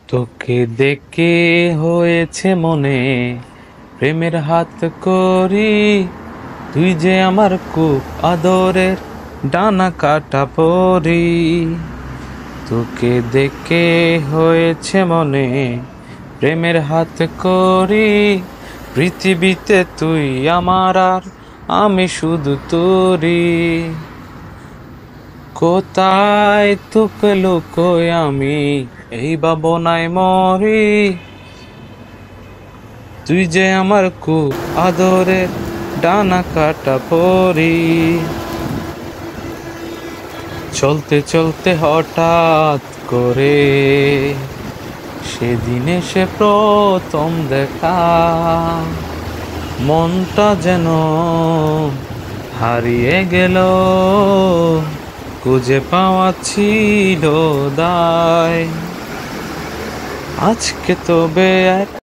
তোকে দেখে হয়েছে মনে প্রেমের হাত করি, তুই যে আমার খুব আদরের ডানা কাটা পরি। তোকে দেখে হয়েছে মনে প্রেমের হাত করি, পৃথিবীতে তুই আমার আর আমি শুধু তোরি। কোথায় তোকে লুকোই আমি এই ভাবনায় মরি, তুই যে আমার খুব আদরের ডানা কাটা পরি। চলতে চলতে হঠাৎ করে সেদিন এসে প্রথম দেখা, মনটা যেন হারিয়ে গেল, খুঁজে পাওয়া ছিল দায়। আজকে তবে এক